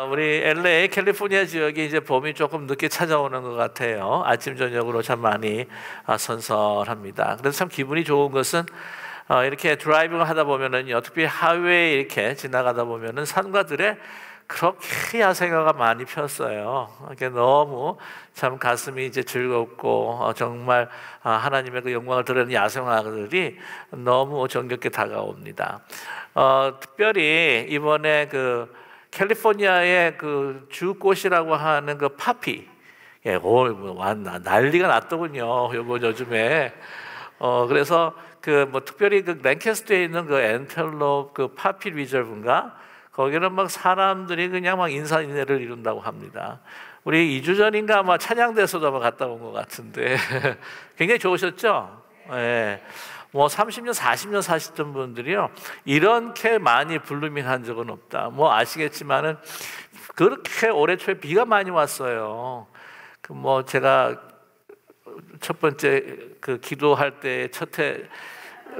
우리 LA 캘리포니아 지역이 이제 봄이 조금 늦게 찾아오는 것 같아요. 아침 저녁으로 참 많이 선선합니다. 그래서 참 기분이 좋은 것은 이렇게 드라이빙을 하다 보면은요, 특히 하회에 이렇게 지나가다 보면은 산과 들에 그렇게 야생화가 많이 폈어요. 이게 너무 참 가슴이 이제 즐겁고 정말 하나님의 그 영광을 드러내는 야생화들이 너무 정겹게 다가옵니다. 특별히 이번에 그 캘리포니아의 그 주꽃이라고 하는 그 파피, 난리가 났더군요. 요즘에. 그래서 그 뭐 특별히 그 랭캐스터에 있는 그 엔텔롭 그 파피 리저브인가? 거기는 막 사람들이 그냥 막 인사인해를 이룬다고 합니다. 우리 2주 전인가 아마 찬양대에서도 아마 갔다 온 것 같은데 굉장히 좋으셨죠? 예. 뭐 30년, 40년 사시던 분들이요, 이렇게 많이 블루밍한 적은 없다. 뭐 아시겠지만은 그렇게 올해 초에 비가 많이 왔어요. 그 뭐 제가 첫 번째 그 기도할 때 첫해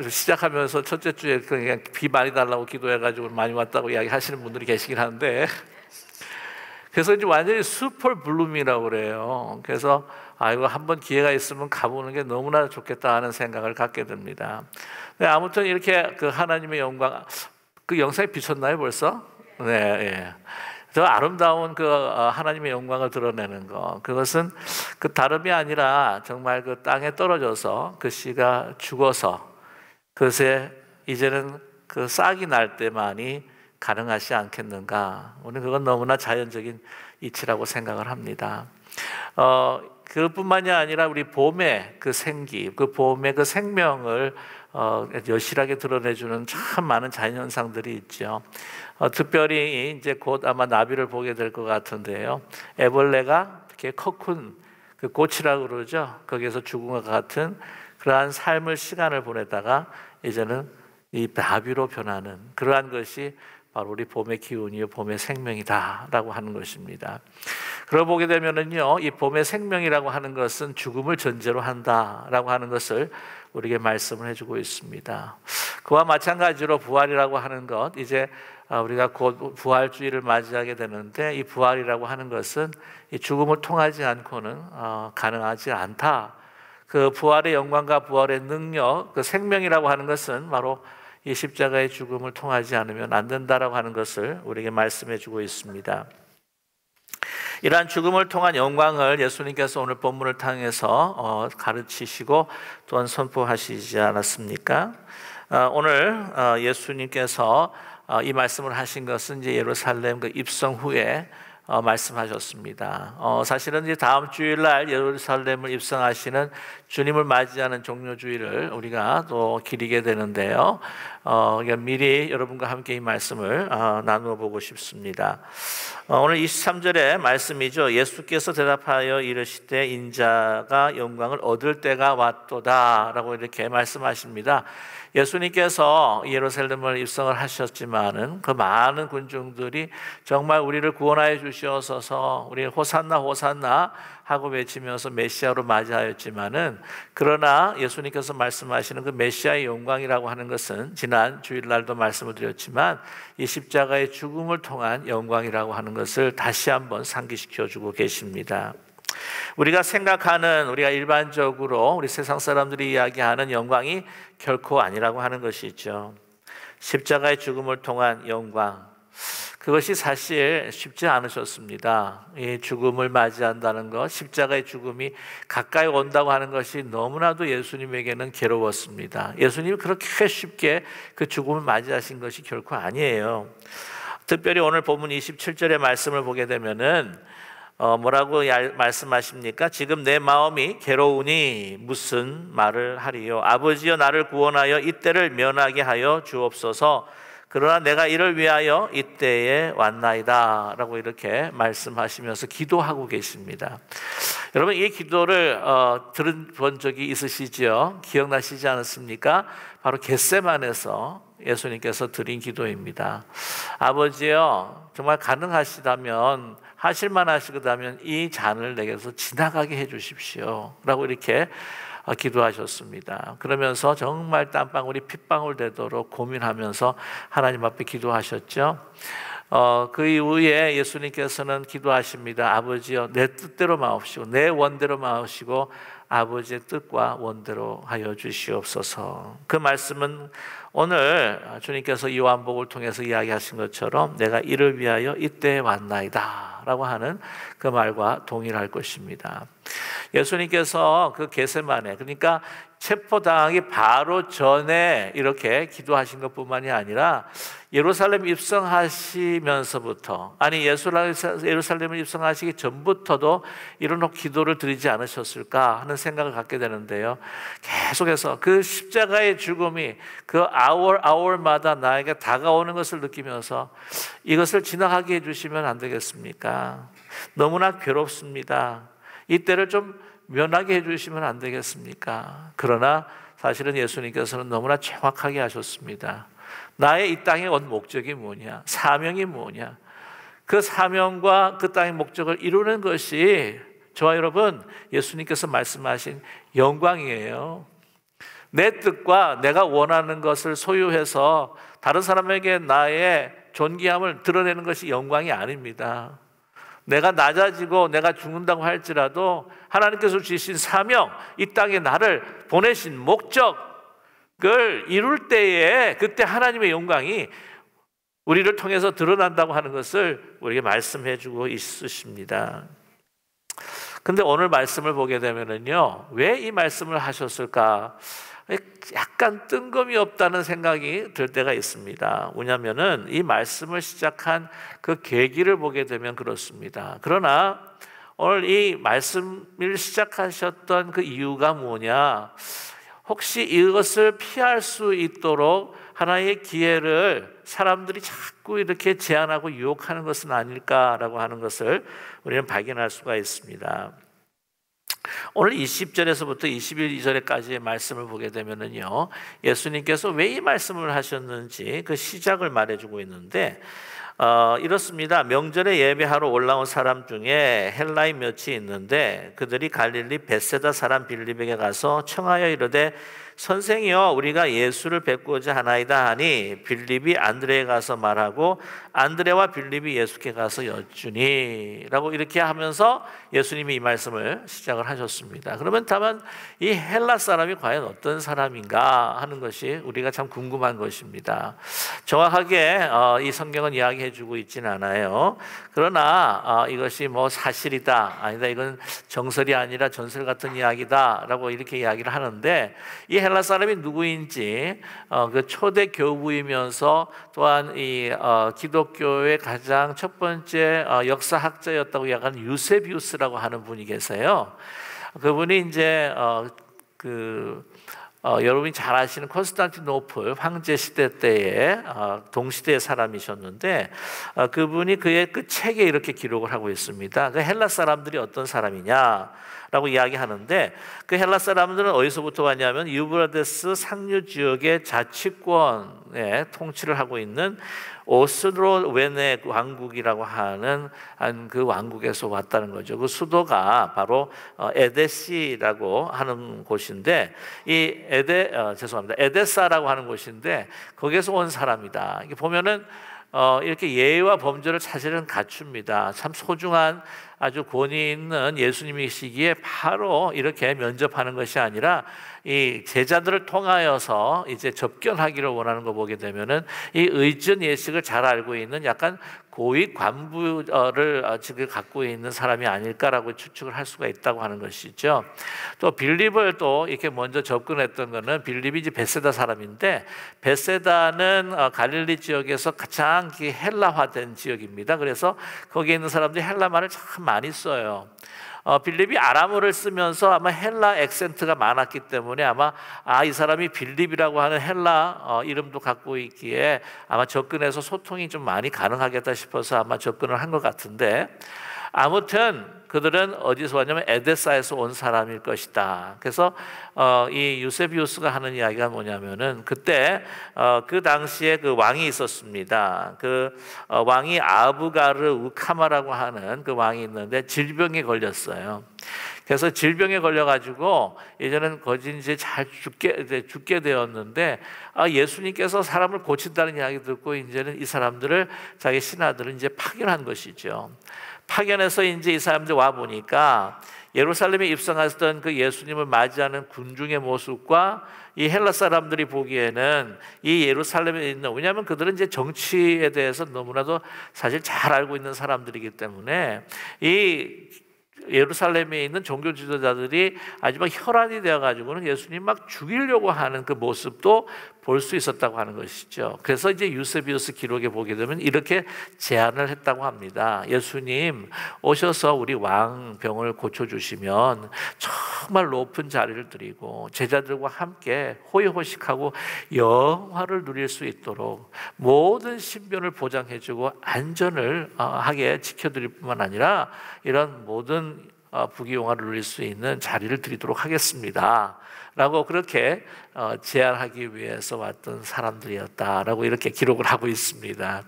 시작하면서 첫째 주에 그냥 비 많이 달라고 기도해가지고 많이 왔다고 이야기하시는 분들이 계시긴 한데, 그래서 이제 완전히 슈퍼 블룸이라고 그래요. 그래서 이거 한번 기회가 있으면 가보는 게 너무나 좋겠다 하는 생각을 갖게 됩니다. 아무튼 이렇게 그 하나님의 영광, 그 영상에 비쳤나요 벌써? 네, 예. 저 아름다운 그 하나님의 영광을 드러내는 것, 그것은 그 다름이 아니라 정말 그 땅에 떨어져서 그 씨가 죽어서 그것에 이제는 그 싹이 날 때만이 가능하지 않겠는가. 우리는 그건 너무나 자연적인 이치라고 생각을 합니다. 그뿐만이 아니라 우리 봄의 그 생기, 그 봄의 그 생명을 여실하게 드러내주는 참 많은 자연현상들이 있죠. 특별히 이제 곧 아마 나비를 보게 될 것 같은데요. 애벌레가 이렇게 커큰 그 꽃이라고 그러죠. 거기에서 죽은 것 같은 그러한 삶을 시간을 보내다가 이제는 이 나비로 변하는 그러한 것이 바로 우리 봄의 기운이요, 봄의 생명이다라고 하는 것입니다. 그러고 보게 되면은요, 이 봄의 생명이라고 하는 것은 죽음을 전제로 한다라고 하는 것을 우리에게 말씀을 해주고 있습니다. 그와 마찬가지로 부활이라고 하는 것, 이제 우리가 곧 부활주의를 맞이하게 되는데, 이 부활이라고 하는 것은 이 죽음을 통하지 않고는 가능하지 않다. 그 부활의 영광과 부활의 능력, 그 생명이라고 하는 것은 바로 이 십자가의 죽음을 통하지 않으면 안 된다라고 하는 것을 우리에게 말씀해 주고 있습니다. 이러한 죽음을 통한 영광을 예수님께서 오늘 본문을 통해서 가르치시고 또한 선포하시지 않았습니까? 오늘 예수님께서 이 말씀을 하신 것은 이제 예루살렘 그 입성 후에 말씀하셨습니다. 사실은 이제 다음 주일날 예루살렘을 입성하시는 주님을 맞이하는 종료주일을 우리가 또 기리게 되는데요. 미리 여러분과 함께 이 말씀을 나누어 보고 싶습니다. 오늘 23절의 말씀이죠. 예수께서 대답하여 이르시되 인자가 영광을 얻을 때가 왔도다 라고 이렇게 말씀하십니다. 예수님께서 예루살렘을 입성을 하셨지만은 그 많은 군중들이 정말 우리를 구원하여 주시옵소서, 우리 호산나 호산나 하고 외치면서 메시아로 맞이하였지만은, 그러나 예수님께서 말씀하시는 그 메시아의 영광이라고 하는 것은 지난 주일날도 말씀을 드렸지만 이 십자가의 죽음을 통한 영광이라고 하는 것을 다시 한번 상기시켜 주고 계십니다. 우리가 생각하는, 우리가 일반적으로 우리 세상 사람들이 이야기하는 영광이 결코 아니라고 하는 것이죠. 십자가의 죽음을 통한 영광, 그것이 사실 쉽지 않으셨습니다. 이 죽음을 맞이한다는 것, 십자가의 죽음이 가까이 온다고 하는 것이 너무나도 예수님에게는 괴로웠습니다. 예수님이 그렇게 쉽게 그 죽음을 맞이하신 것이 결코 아니에요. 특별히 오늘 본문 27절의 말씀을 보게 되면은 뭐라고 말씀하십니까? 지금 내 마음이 괴로우니 무슨 말을 하리요? 아버지여 나를 구원하여 이때를 면하게 하여 주옵소서. 그러나 내가 이를 위하여 이때에 왔나이다 라고 이렇게 말씀하시면서 기도하고 계십니다. 여러분, 이 기도를 들은 적이 있으시죠? 기억나시지 않습니까? 바로 겟세마네에서 예수님께서 드린 기도입니다. 아버지여, 정말 가능하시다면, 하실만 하시다면 이 잔을 내게서 지나가게 해 주십시오 라고 이렇게 기도하셨습니다. 그러면서 정말 땀방울이 핏방울 되도록 고민하면서 하나님 앞에 기도하셨죠. 그 이후에 예수님께서는 기도하십니다. 아버지여, 내 뜻대로 마옵시고 내 원대로 마옵시고 아버지의 뜻과 원대로 하여 주시옵소서. 그 말씀은 오늘 주님께서 요한복음을 통해서 이야기하신 것처럼 내가 이를 위하여 이때에 왔나이다 라고 하는 그 말과 동일할 것입니다. 예수님께서 그 겟세마네, 그러니까 체포당하기 바로 전에 이렇게 기도하신 것뿐만이 아니라 예루살렘 입성하시면서부터, 아니 예루살렘을 입성하시기 전부터도 이런 기도를 드리지 않으셨을까 하는 생각을 갖게 되는데요. 계속해서 그 십자가의 죽음이 그 아월마다 나에게 다가오는 것을 느끼면서 이것을 지나가게 해주시면 안 되겠습니까? 너무나 괴롭습니다. 이때를 좀 면하게 해주시면 안 되겠습니까? 그러나 사실은 예수님께서는 너무나 정확하게 하셨습니다. 나의 이 땅에 온 목적이 뭐냐? 사명이 뭐냐? 그 사명과 그 땅의 목적을 이루는 것이 저와 여러분, 예수님께서 말씀하신 영광이에요. 내 뜻과 내가 원하는 것을 소유해서 다른 사람에게 나의 존귀함을 드러내는 것이 영광이 아닙니다. 내가 낮아지고 내가 죽는다고 할지라도 하나님께서 주신 사명, 이 땅에 나를 보내신 목적을 이룰 때에 그때 하나님의 영광이 우리를 통해서 드러난다고 하는 것을 우리에게 말씀해 주고 있으십니다. 근데 오늘 말씀을 보게 되면은요, 왜 이 말씀을 하셨을까? 약간 뜬금이 없다는 생각이 들 때가 있습니다. 왜냐하면은 이 말씀을 시작한 그 계기를 보게 되면 그렇습니다. 그러나 오늘 이 말씀을 시작하셨던 그 이유가 뭐냐? 혹시 이것을 피할 수 있도록 하나의 기회를 사람들이 자꾸 이렇게 제안하고 유혹하는 것은 아닐까라고 하는 것을 우리는 발견할 수가 있습니다. 오늘 20절에서부터 21절까지의 말씀을 보게 되면은요, 예수님께서 왜 이 말씀을 하셨는지 그 시작을 말해주고 있는데, 이렇습니다. 명절에 예배하러 올라온 사람 중에 헬라인 몇이 있는데 그들이 갈릴리 벳세다 사람 빌립에게 가서 청하여 이르되 선생이여, 우리가 예수를 뵙고자 하나이다 하니 빌립이 안드레에 가서 말하고 안드레와 빌립이 예수께 가서 여쭈니 라고 이렇게 하면서 예수님이 이 말씀을 시작을 하셨습니다. 그러면 다만 이 헬라 사람이 과연 어떤 사람인가 하는 것이 우리가 참 궁금한 것입니다. 정확하게 이 성경은 이야기해 주고 있지는 않아요. 그러나 이것이 뭐 사실이다, 아니다, 이건 정설이 아니라 전설 같은 이야기다 라고 이렇게 이야기를 하는데, 이 헬라 사람이 누구인지 그 초대 교부이면서 또한 이 기독교의 가장 첫 번째 역사학자였다고 이야기하는 유세비우스라고 하는 분이 계세요. 그분이 이제 여러분이 잘 아시는 콘스탄티노플 황제 시대 때의 동시대의 사람이셨는데, 그분이 그의 그 책에 이렇게 기록을 하고 있습니다. 그 헬라 사람들이 어떤 사람이냐 라고 이야기하는데, 그 헬라 사람들은 어디서부터 왔냐면 유브라데스 상류 지역의 자치권에 통치를 하고 있는 오스로웨네 왕국이라고 하는 그 왕국에서 왔다는 거죠. 그 수도가 바로 에데시라고 하는 곳인데, 이 에데사라고 하는 곳인데 거기에서 온 사람이다. 이게 보면은 이렇게 예의와 범절을 사실은 갖춥니다. 참 소중한 아주 권위 있는 예수님이시기에 바로 이렇게 면접하는 것이 아니라 이 제자들을 통하여서 이제 접견하기를 원하는 거 보게 되면은 이 의전 예식을 잘 알고 있는 약간 고위 관부를 지금 갖고 있는 사람이 아닐까라고 추측을 할 수가 있다고 하는 것이죠. 또 빌립을 또 이렇게 먼저 접근했던 것은 빌립이 이제 벳세다 사람인데, 벳세다는 갈릴리 지역에서 가장 헬라화된 지역입니다. 그래서 거기에 있는 사람들이 헬라 말을 참 많이 써요. 빌립이 아람어를 쓰면서 아마 헬라 액센트가 많았기 때문에 아마 이 사람이 빌립이라고 하는 헬라 이름도 갖고 있기에 아마 접근해서 소통이 좀 많이 가능하겠다 싶어서 아마 접근을 한 것 같은데, 아무튼 그들은 어디서 왔냐면 에데사에서 온 사람일 것이다. 그래서 이 유세비우스가 하는 이야기가 뭐냐면은 그때 그 당시에 그 왕이 있었습니다. 그 왕이 아부가르 우카마라고 하는 그 왕이 있는데 질병에 걸렸어요. 그래서 질병에 걸려가지고 예전에는 거진 이제 잘 죽게 되었는데, 예수님께서 사람을 고친다는 이야기 듣고 이제는 이 사람들을, 자기 신하들은 이제 파견한 것이죠. 파견해서 이제 이 사람들 와 보니까 예루살렘에 입성하셨던 그 예수님을 맞이하는 군중의 모습과 이 헬라 사람들이 보기에는 이 예루살렘에 있는, 왜냐하면 그들은 이제 정치에 대해서 너무나도 사실 잘 알고 있는 사람들이기 때문에 이 예루살렘에 있는 종교 지도자들이 아주 막 혈안이 되어 가지고는 예수님 막 죽이려고 하는 그 모습도 볼 수 있었다고 하는 것이죠. 그래서 이제 유세비우스 기록에 보게 되면 이렇게 제안을 했다고 합니다. 예수님 오셔서 우리 왕 병을 고쳐 주시면 정말 높은 자리를 드리고 제자들과 함께 호의호식하고 영화를 누릴 수 있도록 모든 신변을 보장해 주고 안전을 하게 지켜드릴 뿐만 아니라 이런 모든 부귀영화를 누릴 수 있는 자리를 드리도록 하겠습니다 라고 그렇게 제안하기 위해서 왔던 사람들이었다라고 이렇게 기록을 하고 있습니다.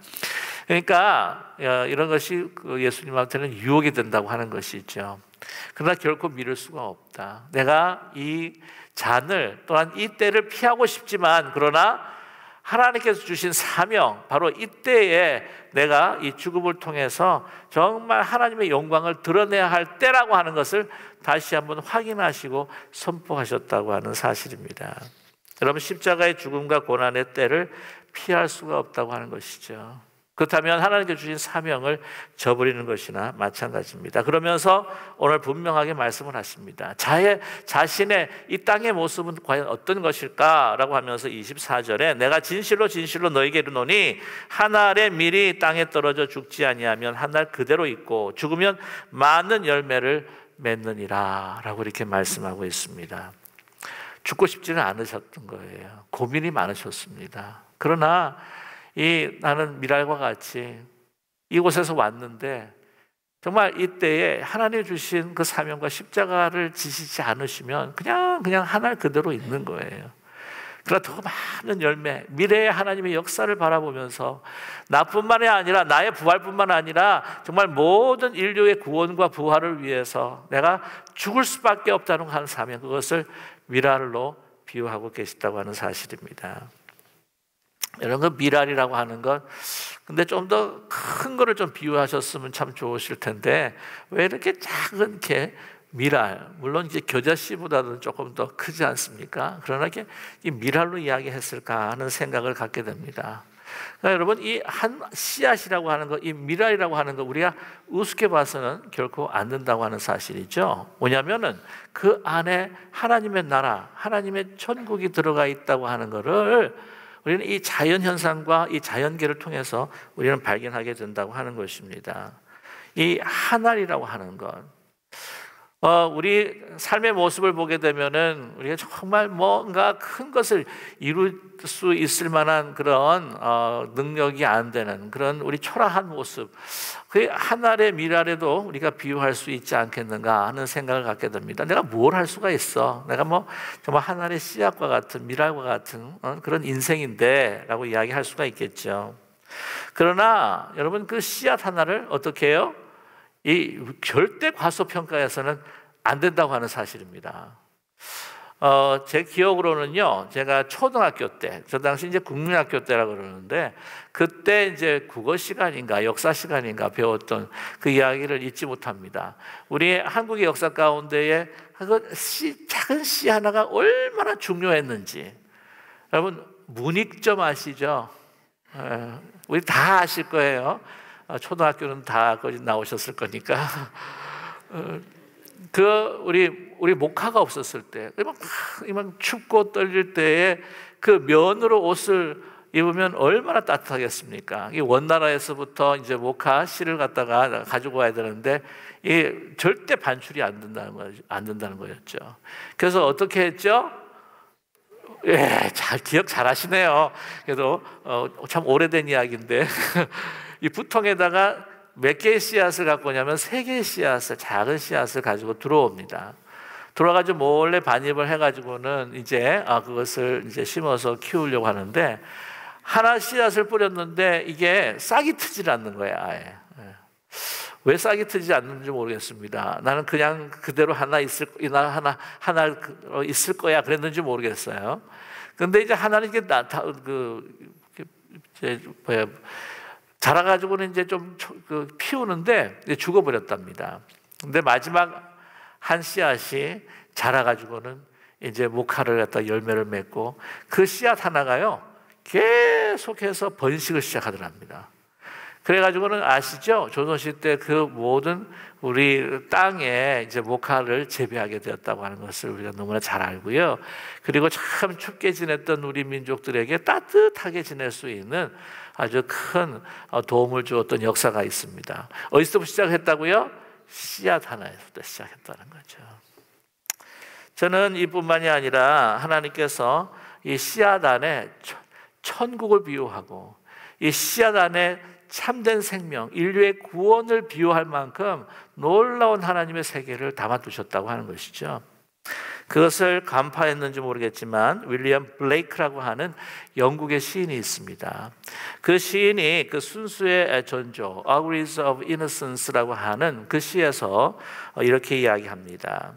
그러니까 이런 것이 예수님한테는 유혹이 된다고 하는 것이죠. 그러나 결코 미룰 수가 없다. 내가 이 잔을, 또한 이 때를 피하고 싶지만, 그러나 하나님께서 주신 사명, 바로 이때에 내가 이 죽음을 통해서 정말 하나님의 영광을 드러내야 할 때라고 하는 것을 다시 한번 확인하시고 선포하셨다고 하는 사실입니다. 여러분, 십자가의 죽음과 고난의 때를 피할 수가 없다고 하는 것이죠. 그렇다면 하나님께 주신 사명을 저버리는 것이나 마찬가지입니다. 그러면서 오늘 분명하게 말씀을 하십니다. 자신의 이 땅의 모습은 과연 어떤 것일까라고 하면서 24절에 내가 진실로 진실로 너에게 이르노니 한 알의 밀이 땅에 떨어져 죽지 아니하면 한 알 그대로 있고 죽으면 많은 열매를 맺느니라 라고 이렇게 말씀하고 있습니다. 죽고 싶지는 않으셨던 거예요. 고민이 많으셨습니다. 그러나 나는 미랄과 같이 이곳에서 왔는데 정말 이때에 하나님 주신 그 사명과 십자가를 지시지 않으시면 그냥 하나 그대로 있는 거예요. 그러나 더 많은 열매, 미래의 하나님의 역사를 바라보면서 나뿐만이 아니라 나의 부활뿐만 아니라 정말 모든 인류의 구원과 부활을 위해서 내가 죽을 수밖에 없다는 한 사명, 그것을 미랄로 비유하고 계시다고 하는 사실입니다. 이런 거 미랄이라고 하는 건, 근데 좀 더 큰 거를 좀 비유하셨으면 참 좋으실 텐데 왜 이렇게 작은 게 미랄, 물론 이제 겨자씨보다는 조금 더 크지 않습니까? 그러나 이게 이 미랄로 이야기했을까 하는 생각을 갖게 됩니다. 그러니까 여러분, 이 한 씨앗이라고 하는 거, 이 미랄이라고 하는 거 우리가 우습게 봐서는 결코 안 된다고 하는 사실이죠. 뭐냐면은 그 안에 하나님의 나라, 하나님의 천국이 들어가 있다고 하는 거를 우리는 이 자연현상과 이 자연계를 통해서 우리는 발견하게 된다고 하는 것입니다. 이 하늘이라고 하는 것, 우리 삶의 모습을 보게 되면은 우리가 정말 뭔가 큰 것을 이룰 수 있을 만한 그런 능력이 안 되는 그런 우리 초라한 모습, 그 하늘의 미랄에도 우리가 비유할 수 있지 않겠는가 하는 생각을 갖게 됩니다. 내가 뭘 할 수가 있어? 내가 뭐 정말 하늘의 씨앗과 같은 미랄과 같은 그런 인생인데 라고 이야기할 수가 있겠죠. 그러나 여러분, 그 씨앗 하나를 어떻게 해요? 이 절대 과소평가해서는 안 된다고 하는 사실입니다. 제 기억으로는요, 제가 초등학교 때, 저 당시 이제 국민학교 때라고 그러는데, 그때 이제 국어 시간인가 역사 시간인가 배웠던 그 이야기를 잊지 못합니다. 우리 한국의 역사 가운데에 작은 씨 하나가 얼마나 중요했는지. 여러분, 문익점 아시죠? 우리 다 아실 거예요. 초등학교는 다 거기 나오셨을 거니까. 우리 목화가 없었을 때, 이만 춥고 떨릴 때에 그 면으로 옷을 입으면 얼마나 따뜻하겠습니까? 이 원나라에서부터 이제 목화 씨를 갖다가 가지고 와야 되는데 이 절대 반출이 안 된다는 거였죠. 그래서 어떻게 했죠? 예, 기억 잘 하시네요. 그래도 참 오래된 이야기인데 이 부통에다가 몇 개의 씨앗을 갖고 오냐면 3개의 씨앗을, 작은 씨앗을 가지고 들어옵니다. 들어와가지고 몰래 반입을 해가지고는 이제 그것을 이제 심어서 키우려고 하는데, 하나 씨앗을 뿌렸는데 이게 싹이 트질 않는 거예요, 아예. 왜 싹이 트지 않는지 모르겠습니다. 나는 그냥 그대로 하나 있을 거야 그랬는지 모르겠어요. 근데 이제 하나는 이게 자라가지고는 이제 좀 피우는데 이제 죽어버렸답니다. 근데 마지막 한 씨앗이 자라가지고는 이제 목화를 갖다 열매를 맺고 그 씨앗 하나가요 계속해서 번식을 시작하더랍니다. 그래가지고는 아시죠? 조선시대 그 모든 우리 땅에 이제 목화를 재배하게 되었다고 하는 것을 우리가 너무나 잘 알고요. 그리고 참 춥게 지냈던 우리 민족들에게 따뜻하게 지낼 수 있는 아주 큰 도움을 주었던 역사가 있습니다. 어디서부터 시작했다고요? 씨앗 하나에서부터 시작했다는 거죠. 저는 이뿐만이 아니라 하나님께서 이 씨앗 안에 천국을 비유하고 이 씨앗 안에 참된 생명, 인류의 구원을 비유할 만큼 놀라운 하나님의 세계를 담아두셨다고 하는 것이죠. 그것을 간파했는지 모르겠지만 윌리엄 블레이크라고 하는 영국의 시인이 있습니다. 그 시인이 그 순수의 전조, Auguries of Innocence라고 하는 그 시에서 이렇게 이야기합니다.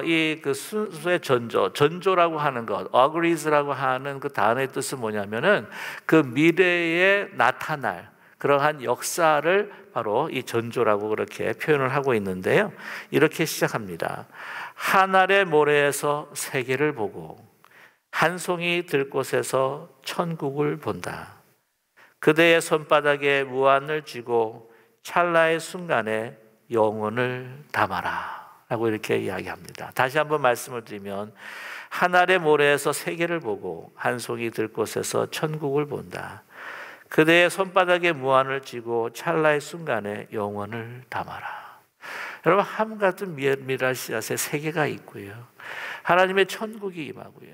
이 그 순수의 전조라고 하는 것, Auguries라고 하는 그 단어의 뜻은 뭐냐면은 그 미래에 나타날 그러한 역사를 바로 이 전조라고 그렇게 표현을 하고 있는데요. 이렇게 시작합니다. 한 알의 모래에서 세계를 보고 한 송이 들꽃에서 천국을 본다. 그대의 손바닥에 무한을 쥐고 찰나의 순간에 영혼을 담아라 라고 이렇게 이야기합니다. 다시 한번 말씀을 드리면 한 알의 모래에서 세계를 보고 한 송이 들꽃에서 천국을 본다. 그대의 손바닥에 무한을 쥐고 찰나의 순간에 영혼을 담아라. 여러분 함 같은 미랄 씨앗의 세계가 있고요. 하나님의 천국이 임하고요.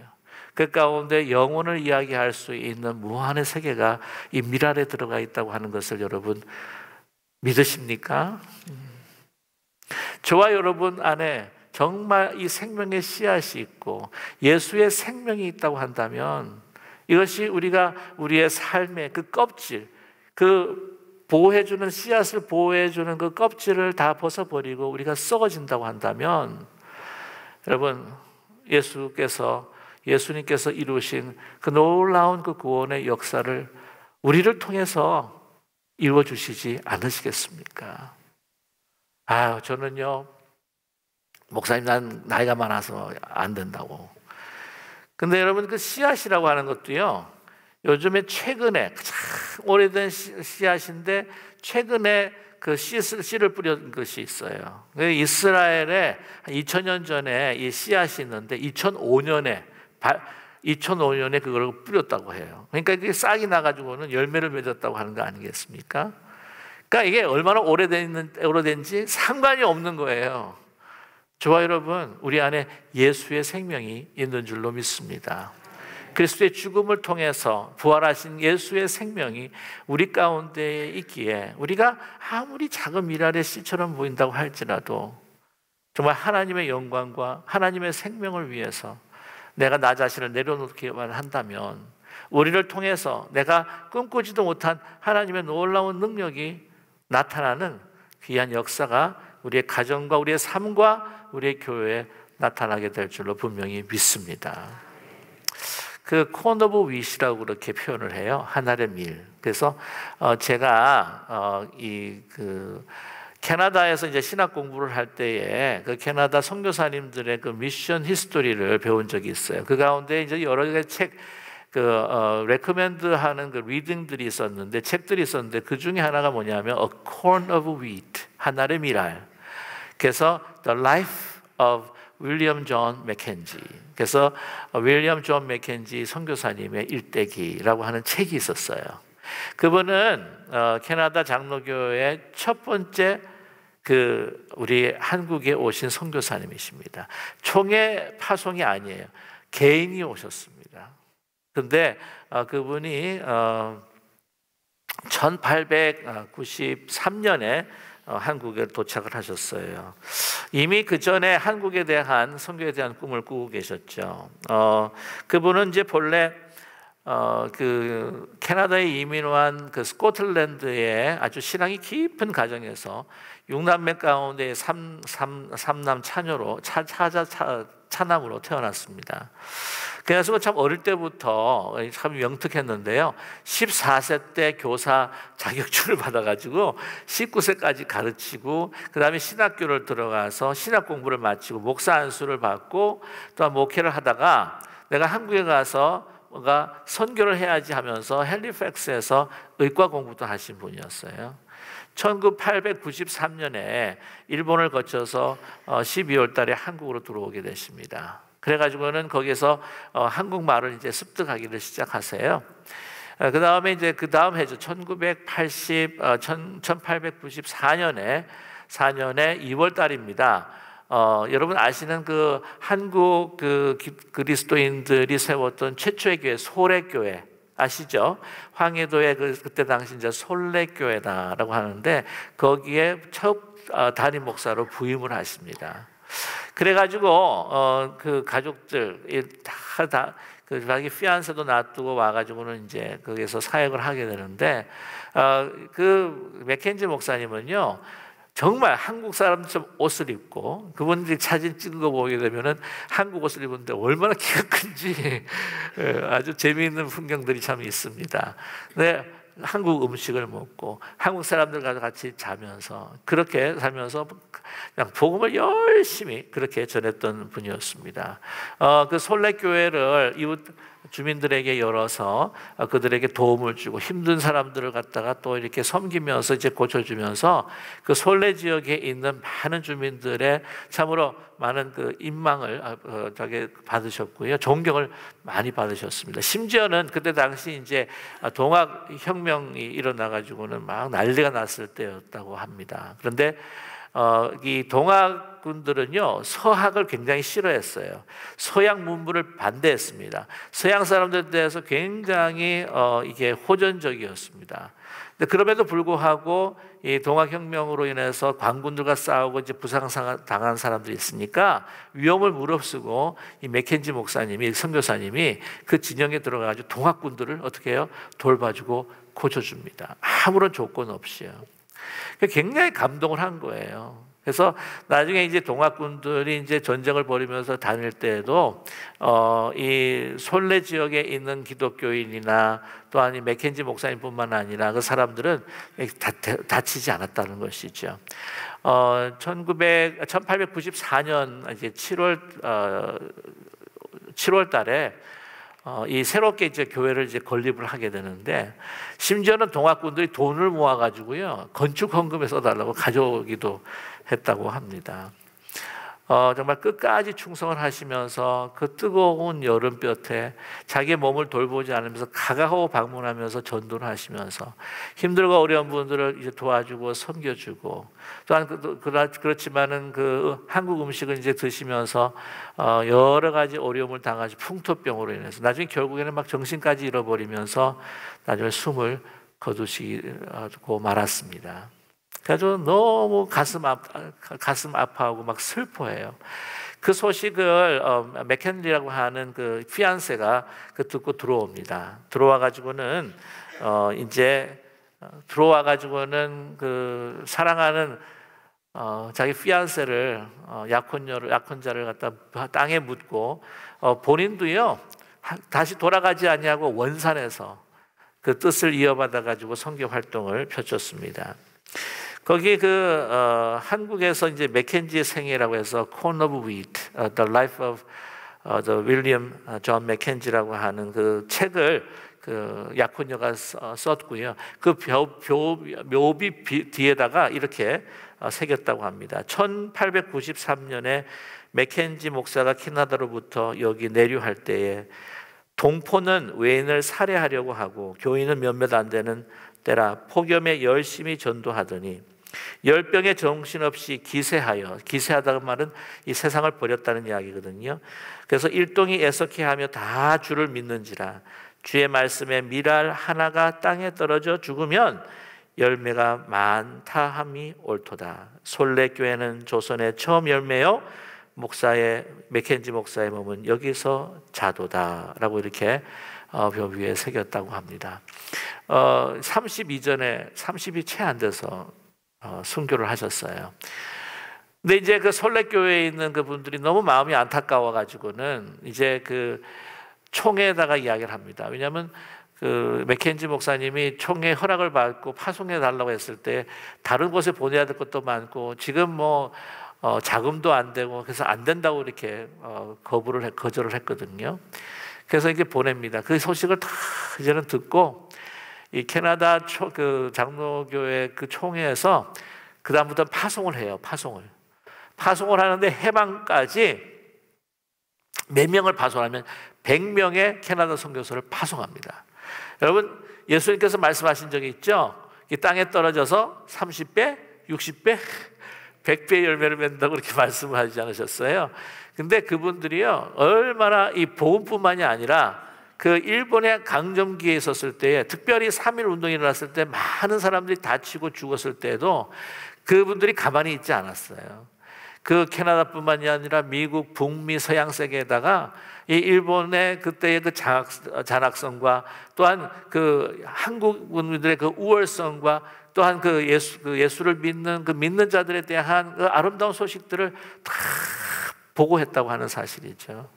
그 가운데 영혼을 이야기할 수 있는 무한의 세계가 이 미랄에 들어가 있다고 하는 것을 여러분 믿으십니까? 저와 여러분 안에 정말 이 생명의 씨앗이 있고 예수의 생명이 있다고 한다면 이것이 우리의 삶의 그 껍질, 그 보호해주는 씨앗을 보호해주는 그 껍질을 다 벗어버리고 우리가 썩어진다고 한다면 여러분 예수님께서 이루신 그 놀라운 그 구원의 역사를 우리를 통해서 이루어 주시지 않으시겠습니까? 저는요 목사님 난 나이가 많아서 안 된다고. 근데 여러분 그 씨앗이라고 하는 것도요 요즘에 최근에 오래된 씨앗인데 최근에 그 씨를 뿌린 것이 있어요. 이스라엘에 2000년 전에 이 씨앗이 있는데 2005년에 그걸 뿌렸다고 해요. 그러니까 이게 싹이 나가지고는 열매를 맺었다고 하는 거 아니겠습니까? 그러니까 이게 얼마나 오래된지 상관이 없는 거예요. 저와 여러분 우리 안에 예수의 생명이 있는 줄로 믿습니다. 그리스도의 죽음을 통해서 부활하신 예수의 생명이 우리 가운데에 있기에 우리가 아무리 작은 미랄의 씨처럼 보인다고 할지라도 정말 하나님의 영광과 하나님의 생명을 위해서 내가 나 자신을 내려놓기만 한다면 우리를 통해서 내가 꿈꾸지도 못한 하나님의 놀라운 능력이 나타나는 귀한 역사가 우리의 가정과 우리의 삶과 우리의 교회에 나타나게 될 줄로 분명히 믿습니다. 그 콘 오브 윗이라고 그렇게 표현을 해요. 하늘의 밀. 그래서 제가 캐나다에서 이제 신학 공부를 할 때에 그 캐나다 선교사님들의 그 미션 히스토리를 배운 적이 있어요. 그 가운데 이제 여러 가지 책 레코멘드하는 그 리딩들이 있었는데 책들이 있었는데 그 중에 하나가 뭐냐면 A Corn of Wheat, 하늘의 미랄. 그래서 The Life of 윌리엄 존 맥켄지. 그래서 윌리엄 존 맥켄지 선교사님의 일대기라고 하는 책이 있었어요. 그분은 캐나다 장로교의 첫 번째 우리 한국에 오신 선교사님이십니다. 총회 파송이 아니에요. 개인이 오셨습니다. 근데 그분이 1893년에 한국에 도착을 하셨어요. 이미 그 전에 한국에 대한 선교에 대한 꿈을 꾸고 계셨죠. 그분은 이제 본래 그 캐나다에 이민 온 그 스코틀랜드의 아주 신앙이 깊은 가정에서 6남매 가운데 삼남 차녀로 차남으로 태어났습니다. 그래서 참 어릴 때부터 참 영특했는데요. 14세 때 교사 자격증을 받아가지고 19세까지 가르치고 그 다음에 신학교를 들어가서 신학 공부를 마치고 목사 안수를 받고 또 목회를 하다가 내가 한국에 가서 뭔가 선교를 해야지 하면서 헬리팩스에서 의과 공부도 하신 분이었어요. 1893년에 일본을 거쳐서 12월 달에 한국으로 들어오게 되십니다. 그래가지고는 거기서 한국말을 이제 습득하기를 시작하세요. 그 다음에 이제 그 다음 해죠. 1894년에 2월 달입니다. 여러분 아시는 그 한국 그 그리스도인들이 세웠던 최초의 교회 소래교회 아시죠? 황해도의 그때 당시 이제 솔래교회다라고 하는데 거기에 첫 담임 목사로 부임을 하십니다. 그래가지고 그 가족들 그 자기 피안세도 놔두고 와가지고는 이제 거기서 사역을 하게 되는데 그 맥켄지 목사님은요. 정말 한국 사람처럼 옷을 입고 그분들이 사진 찍은 거 보게 되면은 한국 옷을 입었는데 얼마나 키가 큰지 아주 재미있는 풍경들이 참 있습니다. 네, 한국 음식을 먹고 한국 사람들과 같이 자면서 그렇게 살면서 그냥 복음을 열심히 그렇게 전했던 분이었습니다. 그 솔래교회를 이웃 주민들에게 열어서 그들에게 도움을 주고 힘든 사람들을 갖다가 또 이렇게 섬기면서 이제 고쳐주면서 그 솔래 지역에 있는 많은 주민들의 참으로 많은 그 인망을 받으셨고요. 존경을 많이 받으셨습니다. 심지어는 그때 당시 이제 동학 혁명이 일어나 가지고는 막 난리가 났을 때였다고 합니다. 그런데 이 동학군들은요 서학을 굉장히 싫어했어요. 서양 문물을 반대했습니다. 서양 사람들에 대해서 굉장히 이게 호전적이었습니다. 근데 그럼에도 불구하고 이 동학혁명으로 인해서 광군들과 싸우고 이제 부상당한 사람들이 있으니까 위험을 무릅쓰고 이 맥켄지 목사님이 선교사님이 그 진영에 들어가가지고 동학군들을 어떻게 해요? 돌봐주고 고쳐줍니다. 아무런 조건 없이요. 굉장히 감동을 한 거예요. 그래서 나중에 이제 동학군들이 이제 전쟁을 벌이면서 다닐 때에도 이 솔래 지역에 있는 기독교인이나 또한 이 맥켄지 목사님뿐만 아니라 그 사람들은 다치지 않았다는 것이죠. 1894년 이제 7월 달에 이 새롭게 이제 교회를 이제 건립을 하게 되는데 심지어는 동학군들이 돈을 모아가지고요 건축 헌금에 써달라고 가져오기도 했다고 합니다. 정말 끝까지 충성을 하시면서 그 뜨거운 여름볕에 자기의 몸을 돌보지 않으면서 가가호 방문하면서 전도를 하시면서 힘들고 어려운 분들을 이제 도와주고 섬겨주고 또한 그렇지만은 그 한국 음식을 이제 드시면서 여러 가지 어려움을 당하시 풍토병으로 인해서 나중에 결국에는 막 정신까지 잃어버리면서 나중에 숨을 거두시고 말았습니다. 그래서 너무 가슴 아파하고 막 슬퍼해요. 그 소식을 맥켄리라고 하는 그 피안세가 그 듣고 들어옵니다. 들어와 가지고는 그 사랑하는 자기 피안세를 약혼자를 갖다 땅에 묻고 본인도요 다시 돌아가지 아니하고 원산에서 그 뜻을 이어받아 가지고 선교 활동을 펼쳤습니다. 거기 한국에서 이제 맥켄지의 생애라고 해서 Corn of Wheat, The Life of the William John Mackenzie라고 하는 그 책을 그 약혼녀가 썼고요. 그 묘비 뒤에다가 이렇게 새겼다고 합니다. 1893년에 맥켄지 목사가 캐나다로부터 여기 내류할 때에 동포는 외인을 살해하려고 하고 교인은 몇몇 안 되는 때라 폭염에 열심히 전도하더니 열병에 정신없이 기세하다는 말은 이 세상을 버렸다는 이야기거든요. 그래서 일동이 애석해하며 다 주를 믿는지라 주의 말씀에 밀알 하나가 땅에 떨어져 죽으면 열매가 많다함이 옳도다. 솔래교회는 조선의 처음 열매요 맥켄지 목사의 몸은 여기서 자도다라고 이렇게 벽 위에 새겼다고 합니다. 30이 채 안 돼서 순교를 하셨어요. 근데 이제 그 설렛교회에 있는 그분들이 너무 마음이 안타까워가지고는 이제 그 총회에다가 이야기를 합니다. 왜냐하면 그 맥켄지 목사님이 총회 허락을 받고 파송해 달라고 했을 때 다른 곳에 보내야 될 것도 많고 지금 뭐 자금도 안 되고 그래서 안 된다고 이렇게 거절을 했거든요. 그래서 이렇게 보냅니다. 그 소식을 다 이제는 듣고 이 캐나다 그 장로교회 그 총회에서 그 다음부터 파송을 해요. 파송을 하는데 해방까지 몇 명을 파송하면 100명의 캐나다 선교사를 파송합니다. 여러분, 예수님께서 말씀하신 적이 있죠? 이 땅에 떨어져서 30배, 60배, 100배의 열매를 맺는다고 그렇게 말씀을 하지 않으셨어요? 근데 그분들이요, 얼마나 이 복음뿐만이 아니라 그 일본의 강점기에 있었을 때에 특별히 3.1 운동이 일어났을 때 많은 사람들이 다치고 죽었을 때에도 그분들이 가만히 있지 않았어요. 그 캐나다뿐만이 아니라 미국, 북미, 서양 세계에다가 이 일본의 그때의 그 잔악성과 또한 그 한국 분들의 그 우월성과 또한 그 예수를 믿는 그 믿는 자들에 대한 그 아름다운 소식들을 다 보고했다고 하는 사실이죠.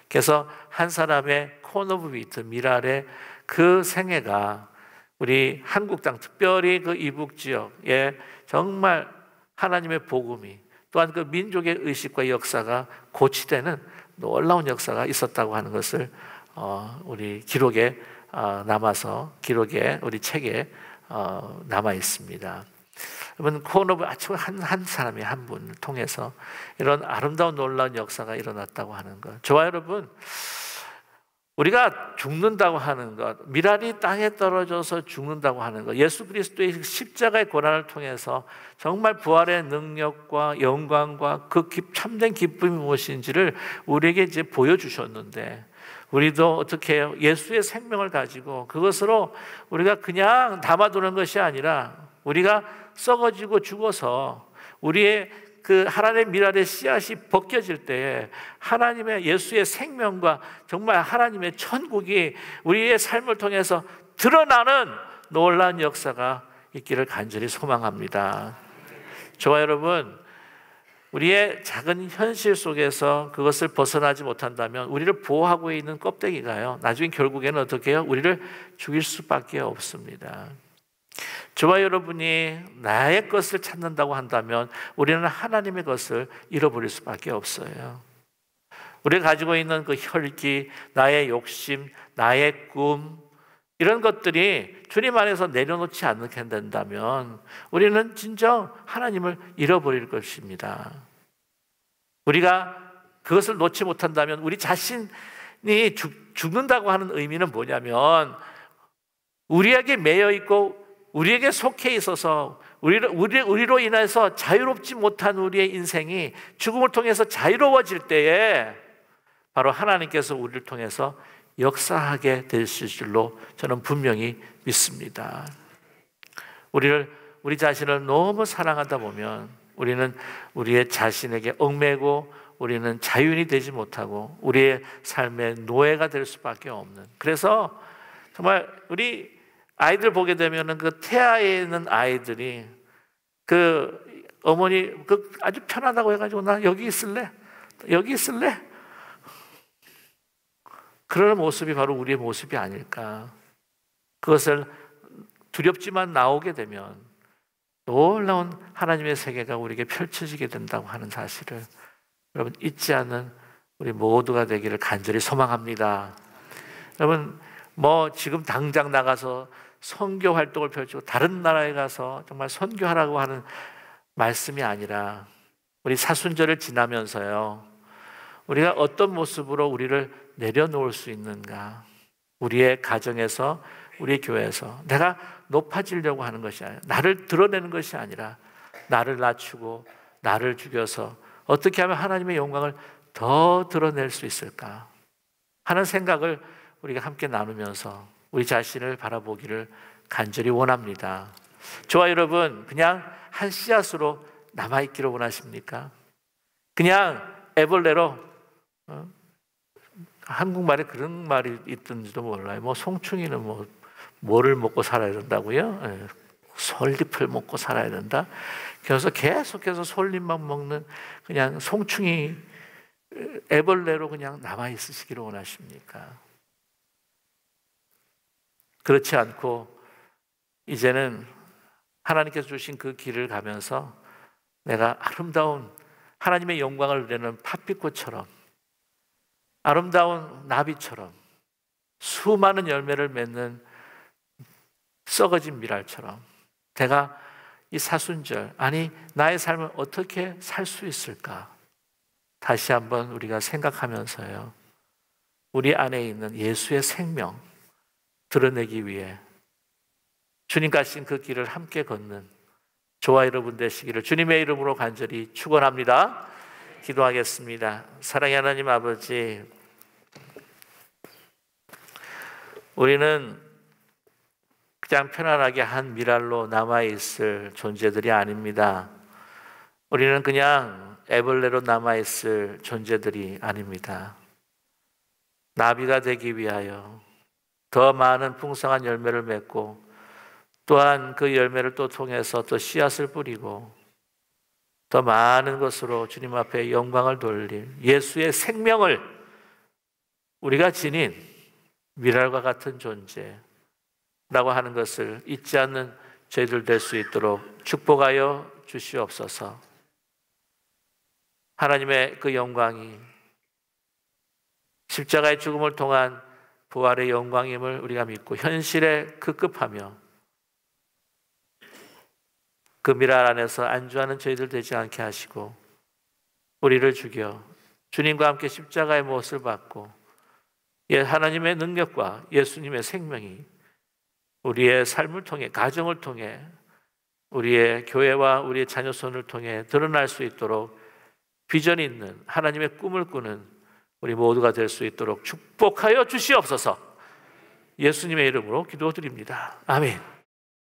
그래서 한 사람의 콘 오브 비트 미랄의 그 생애가 우리 한국 땅 특별히 그 이북 지역에 정말 하나님의 복음이 또한 그 민족의 의식과 역사가 고치되는 놀라운 역사가 있었다고 하는 것을 우리 기록에 남아서 기록에 우리 책에 남아 있습니다. 여러분 콘 오브 한 사람이 한 분을 통해서 이런 아름다운 놀라운 역사가 일어났다고 하는 것. 저와 여러분 우리가 죽는다고 하는 것, 미랄이 땅에 떨어져서 죽는다고 하는 것, 예수 그리스도의 십자가의 고난을 통해서 정말 부활의 능력과 영광과 그 참된 기쁨이 무엇인지를 우리에게 이제 보여주셨는데 우리도 어떻게 해요? 예수의 생명을 가지고 그것으로 우리가 그냥 담아두는 것이 아니라 우리가 썩어지고 죽어서 우리의 그 하나님의 미랄의 씨앗이 벗겨질 때에 하나님의 예수의 생명과 정말 하나님의 천국이 우리의 삶을 통해서 드러나는 놀라운 역사가 있기를 간절히 소망합니다. 저와 여러분, 우리의 작은 현실 속에서 그것을 벗어나지 못한다면 우리를 보호하고 있는 껍데기가요, 나중에 결국에는 어떻게 해요? 우리를 죽일 수밖에 없습니다. 저와 여러분이 나의 것을 찾는다고 한다면 우리는 하나님의 것을 잃어버릴 수밖에 없어요. 우리가 가지고 있는 그 혈기, 나의 욕심, 나의 꿈 이런 것들이 주님 안에서 내려놓지 않게 된다면 우리는 진정 하나님을 잃어버릴 것입니다. 우리가 그것을 놓지 못한다면 우리 자신이 죽는다고 하는 의미는 뭐냐면 우리에게 매여 있고 우리에게 속해 있어서 우리로 인해서 자유롭지 못한 우리의 인생이 죽음을 통해서 자유로워질 때에 바로 하나님께서 우리를 통해서 역사하게 되실 줄로 저는 분명히 믿습니다. 우리 자신을 너무 사랑하다 보면 우리는 우리의 자신에게 얽매고 우리는 자유인이 되지 못하고 우리의 삶의 노예가 될 수밖에 없는, 그래서 정말 우리 아이들 보게 되면은 그 태아에 있는 아이들이 그 어머니 그 아주 편하다고 해가지고 나 여기 있을래? 그런 모습이 바로 우리의 모습이 아닐까. 그것을 두렵지만 나오게 되면 놀라운 하나님의 세계가 우리에게 펼쳐지게 된다고 하는 사실을 여러분 잊지 않는 우리 모두가 되기를 간절히 소망합니다. 여러분 뭐 지금 당장 나가서 선교 활동을 펼치고 다른 나라에 가서 정말 선교하라고 하는 말씀이 아니라 우리 사순절을 지나면서요, 우리가 어떤 모습으로 우리를 내려놓을 수 있는가. 우리의 가정에서 우리 교회에서 내가 높아지려고 하는 것이 아니라, 나를 드러내는 것이 아니라 나를 낮추고 나를 죽여서 어떻게 하면 하나님의 영광을 더 드러낼 수 있을까 하는 생각을 우리가 함께 나누면서 우리 자신을 바라보기를 간절히 원합니다. 저와 여러분 그냥 한 씨앗으로 남아있기를 원하십니까? 그냥 애벌레로 한국말에 그런 말이 있던지도 몰라요. 뭐 송충이는 뭐를 먹고 살아야 된다고요? 예. 솔잎을 먹고 살아야 된다. 그래서 계속해서 솔잎만 먹는 그냥 송충이 애벌레로 그냥 남아 있으시기를 원하십니까? 그렇지 않고 이제는 하나님께서 주신 그 길을 가면서 내가 아름다운 하나님의 영광을 누리는 팥빛꽃처럼, 아름다운 나비처럼, 수많은 열매를 맺는 썩어진 미랄처럼 내가 이 사순절, 아니 나의 삶을 어떻게 살 수 있을까? 다시 한번 우리가 생각하면서요, 우리 안에 있는 예수의 생명 드러내기 위해 주님 가신 그 길을 함께 걷는 저와 여러분 되시기를 주님의 이름으로 간절히 축원합니다. 기도하겠습니다. 사랑의 하나님 아버지, 우리는 그냥 편안하게 한 미랄로 남아있을 존재들이 아닙니다. 우리는 그냥 애벌레로 남아있을 존재들이 아닙니다. 나비가 되기 위하여 더 많은 풍성한 열매를 맺고, 또한 그 열매를 또 통해서 또 씨앗을 뿌리고 더 많은 것으로 주님 앞에 영광을 돌릴 예수의 생명을 우리가 지닌 미랄과 같은 존재라고 하는 것을 잊지 않는 저희들 될 수 있도록 축복하여 주시옵소서. 하나님의 그 영광이 십자가의 죽음을 통한 부활의 영광임을 우리가 믿고 현실에 급급하며 그 미랄 안에서 안주하는 저희들 되지 않게 하시고, 우리를 죽여 주님과 함께 십자가의 못을 받고 하나님의 능력과 예수님의 생명이 우리의 삶을 통해, 가정을 통해, 우리의 교회와 우리의 자녀손을 통해 드러날 수 있도록 비전 있는 하나님의 꿈을 꾸는 우리 모두가 될 수 있도록 축복하여 주시옵소서. 예수님의 이름으로 기도드립니다. 아멘.